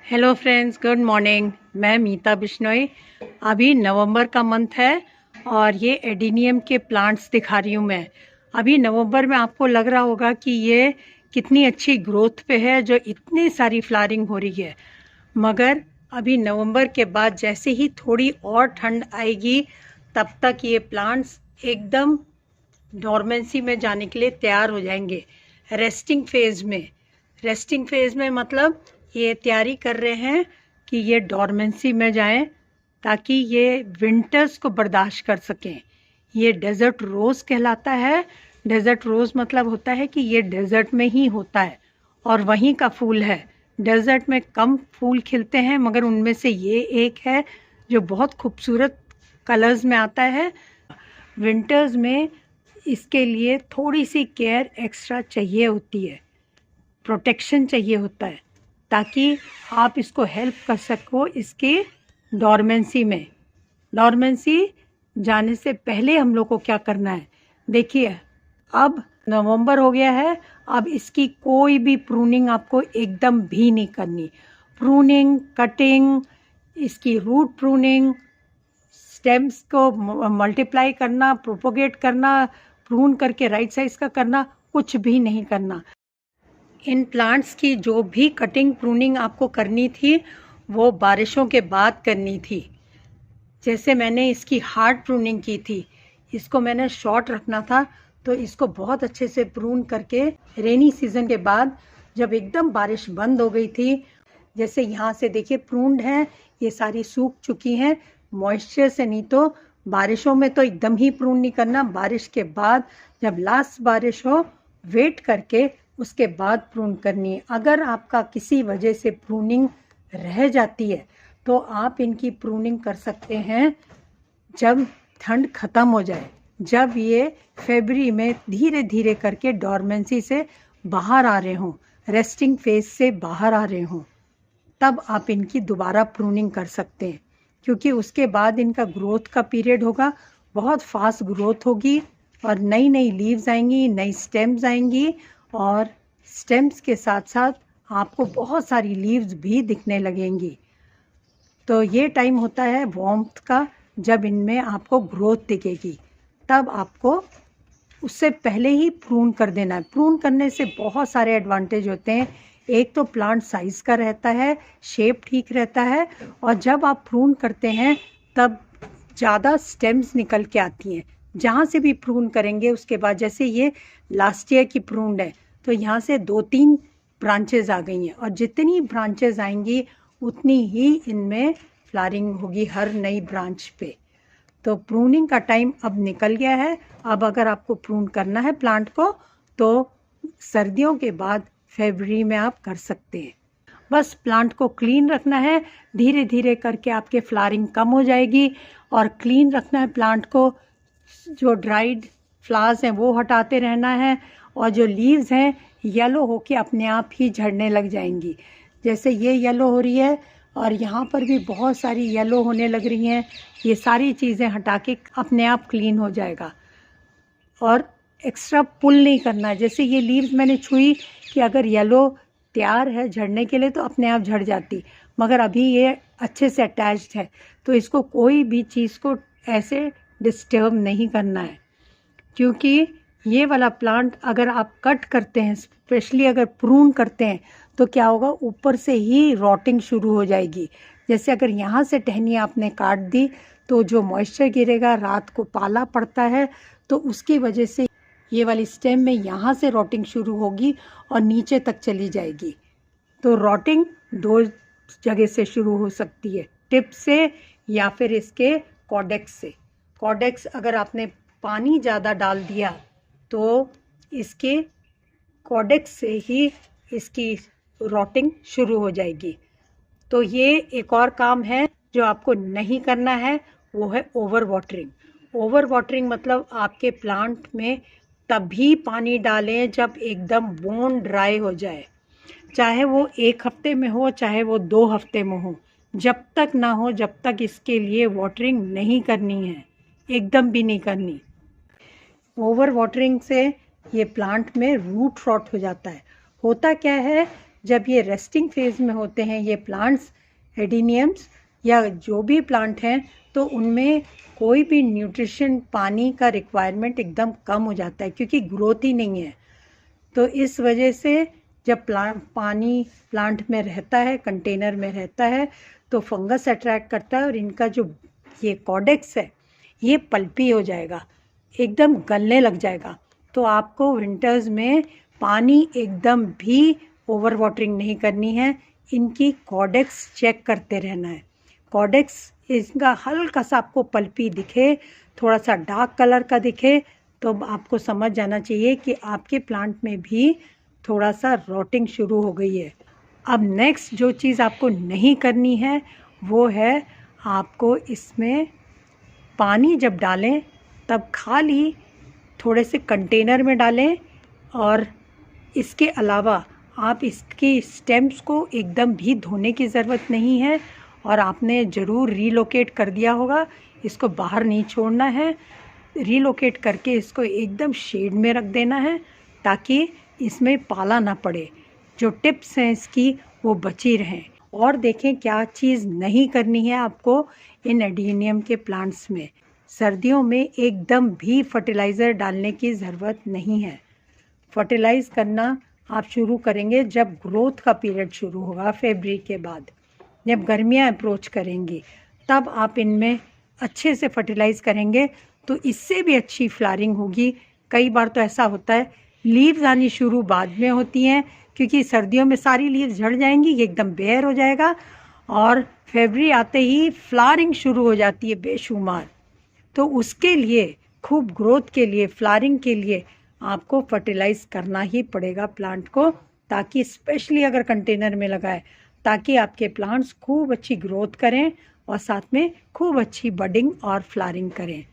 Hello friends, good morning. मैं मीता बिश्नोई। अभी नवंबर का मंथ है और ये एडिनियम के प्लांट्स दिखा रही हूँ मैं। अभी नवंबर में आपको लग रहा होगा कि ये कितनी अच्छी ग्रोथ पे है, जो इतनी सारी फ्लावरिंग हो रही है। मगर अभी नवंबर के बाद जैसे ही थोड़ी और ठंड आएगी, तब तक ये प्लांट्स एकदम डोरमेंसी में जाने के लिए तैयार हो जाएंगे। रेस्टिंग फेज में मतलब ये तैयारी कर रहे हैं कि ये डोरमेंसी में जाएं, ताकि ये विंटर्स को बर्दाश्त कर सकें। ये डेजर्ट रोज़ कहलाता है। डेजर्ट रोज़ मतलब होता है कि ये डेजर्ट में ही होता है और वहीं का फूल है। डेजर्ट में कम फूल खिलते हैं, मगर उनमें से ये एक है जो बहुत खूबसूरत कलर्स में आता है। विंटर्स में इसके लिए थोड़ी सी केयर एक्स्ट्रा चाहिए होती है, प्रोटेक्शन चाहिए होता है, ताकि आप इसको हेल्प कर सको इसके डोरमेंसी में। डोरमेंसी जाने से पहले हम लोग को क्या करना है, देखिए अब नवंबर हो गया है। अब इसकी कोई भी प्रूनिंग आपको एकदम भी नहीं करनी। प्रूनिंग, कटिंग, इसकी रूट प्रूनिंग, स्टेम्स को मल्टीप्लाई करना, प्रोपोगेट करना, प्रून करके राइट साइज का करना, कुछ भी नहीं करना। इन प्लांट्स की जो भी कटिंग प्रूनिंग आपको करनी थी, वो बारिशों के बाद करनी थी। जैसे मैंने इसकी हार्ड प्रूनिंग की थी, इसको मैंने शॉर्ट रखना था, तो इसको बहुत अच्छे से प्रून करके रेनी सीजन के बाद जब एकदम बारिश बंद हो गई थी, जैसे यहाँ से देखिए प्रून्ड हैं, ये सारी सूख चुकी हैं मॉइस्चर से। नहीं तो बारिशों में तो एकदम ही प्रून नहीं करना। बारिश के बाद जब लास्ट बारिश हो, वेट करके उसके बाद प्रून करनी है। अगर आपका किसी वजह से प्रूनिंग रह जाती है, तो आप इनकी प्रूनिंग कर सकते हैं जब ठंड ख़त्म हो जाए, जब ये फरवरी में धीरे धीरे करके डोरमेंसी से बाहर आ रहे हों, रेस्टिंग फेज से बाहर आ रहे हों, तब आप इनकी दोबारा प्रूनिंग कर सकते हैं। क्योंकि उसके बाद इनका ग्रोथ का पीरियड होगा, बहुत फास्ट ग्रोथ होगी और नई नई लीव्स आएंगी, नई स्टेम्स आएंगी, और स्टेम्स के साथ साथ आपको बहुत सारी लीव्स भी दिखने लगेंगी। तो ये टाइम होता है वार्मथ का, जब इनमें आपको ग्रोथ दिखेगी। तब आपको उससे पहले ही प्रून कर देना है। प्रून करने से बहुत सारे एडवांटेज होते हैं। एक तो प्लांट साइज़ का रहता है, शेप ठीक रहता है, और जब आप प्रून करते हैं तब ज़्यादा स्टेम्स निकल के आती हैं। जहाँ से भी प्रून करेंगे उसके बाद, जैसे ये लास्ट ईयर की प्रून्ड है, तो यहाँ से 2-3 ब्रांचेज आ गई हैं, और जितनी ब्रांचेज आएंगी उतनी ही इनमें फ्लावरिंग होगी हर नई ब्रांच पे। तो प्रूनिंग का टाइम अब निकल गया है। अब अगर आपको प्रून करना है प्लांट को, तो सर्दियों के बाद फरवरी में आप कर सकते हैं। बस प्लांट को क्लीन रखना है, धीरे धीरे करके आपके फ्लावरिंग कम हो जाएगी। और क्लीन रखना है प्लांट को, जो ड्राइड फ्लावर्स हैं वो हटाते रहना है, और जो लीव्स हैं येलो होके अपने आप ही झड़ने लग जाएंगी। जैसे ये येलो हो रही है और यहाँ पर भी बहुत सारी येलो होने लग रही हैं, ये सारी चीज़ें हटा के अपने आप क्लीन हो जाएगा। और एक्स्ट्रा पुल नहीं करना है। जैसे ये लीव्स मैंने छुई कि अगर येलो तैयार है झड़ने के लिए तो अपने आप झड़ जाती, मगर अभी ये अच्छे से अटैच्ड है, तो इसको कोई भी चीज़ को ऐसे डिस्टर्ब नहीं करना है। क्योंकि ये वाला प्लांट अगर आप कट करते हैं, स्पेशली अगर प्रून करते हैं, तो क्या होगा, ऊपर से ही रॉटिंग शुरू हो जाएगी। जैसे अगर यहाँ से टहनी आपने काट दी, तो जो मॉइस्चर गिरेगा, रात को पाला पड़ता है, तो उसकी वजह से ये वाली स्टेम में यहाँ से रॉटिंग शुरू होगी और नीचे तक चली जाएगी। तो रॉटिंग 2 जगह से शुरू हो सकती है, टिप से या फिर इसके कॉडेक्स से। कॉडेक्स अगर आपने पानी ज़्यादा डाल दिया, तो इसके कॉडेक्स से ही इसकी रॉटिंग शुरू हो जाएगी। तो ये एक और काम है जो आपको नहीं करना है, वो है ओवर वाटरिंग। ओवर वाटरिंग मतलब आपके प्लांट में तभी पानी डालें जब एकदम बोन ड्राई हो जाए, चाहे वो 1 हफ्ते में हो, चाहे वो 2 हफ्ते में हो। जब तक ना हो, जब तक इसके लिए वाटरिंग नहीं करनी है, एकदम भी नहीं करनी। ओवर वाटरिंग से ये प्लांट में रूट रॉट हो जाता है। होता क्या है जब ये रेस्टिंग फेज में होते हैं ये प्लांट्स, एडिनियम्स या जो भी प्लांट हैं, तो उनमें कोई भी न्यूट्रिशन, पानी का रिक्वायरमेंट एकदम कम हो जाता है क्योंकि ग्रोथ ही नहीं है। तो इस वजह से जब पानी प्लांट में रहता है, कंटेनर में रहता है, तो फंगस अट्रैक्ट करता है और इनका जो ये कॉडेक्स है ये पल्पी हो जाएगा, एकदम गलने लग जाएगा। तो आपको विंटर्स में पानी एकदम भी ओवर वाटरिंग नहीं करनी है, इनकी कॉडेक्स चेक करते रहना है। कॉडेक्स इसका हल्का सा आपको पल्पी दिखे, थोड़ा सा डार्क कलर का दिखे, तो आपको समझ जाना चाहिए कि आपके प्लांट में भी थोड़ा सा रॉटिंग शुरू हो गई है। अब नेक्स्ट जो चीज़ आपको नहीं करनी है वो है आपको इसमें पानी जब डालें तब खाली थोड़े से कंटेनर में डालें, और इसके अलावा आप इसके स्टेम्स को एकदम भी धोने की ज़रूरत नहीं है। और आपने ज़रूर रीलोकेट कर दिया होगा, इसको बाहर नहीं छोड़ना है, रीलोकेट करके इसको एकदम शेड में रख देना है ताकि इसमें पाला ना पड़े, जो टिप्स हैं इसकी वो बची रहें। और देखें क्या चीज़ नहीं करनी है आपको इन एडिनियम के प्लांट्स में। सर्दियों में एकदम भी फर्टिलाइज़र डालने की ज़रूरत नहीं है। फर्टिलाइज़ करना आप शुरू करेंगे जब ग्रोथ का पीरियड शुरू होगा, फरवरी के बाद, जब गर्मियाँ अप्रोच करेंगी तब आप इनमें अच्छे से फर्टिलाइज़ करेंगे तो इससे भी अच्छी फ्लावरिंग होगी। कई बार तो ऐसा होता है लीव्स आनी शुरू बाद में होती हैं क्योंकि सर्दियों में सारी लीव्स झड़ जाएंगी, ये एकदम बेयर हो जाएगा, और फरवरी आते ही फ्लावरिंग शुरू हो जाती है बेशुमार। तो उसके लिए, खूब ग्रोथ के लिए, फ्लावरिंग के लिए आपको फर्टिलाइज़ करना ही पड़ेगा प्लांट को, ताकि स्पेशली अगर कंटेनर में लगाए ताकि आपके प्लांट्स खूब अच्छी ग्रोथ करें और साथ में खूब अच्छी बडिंग और फ्लावरिंग करें।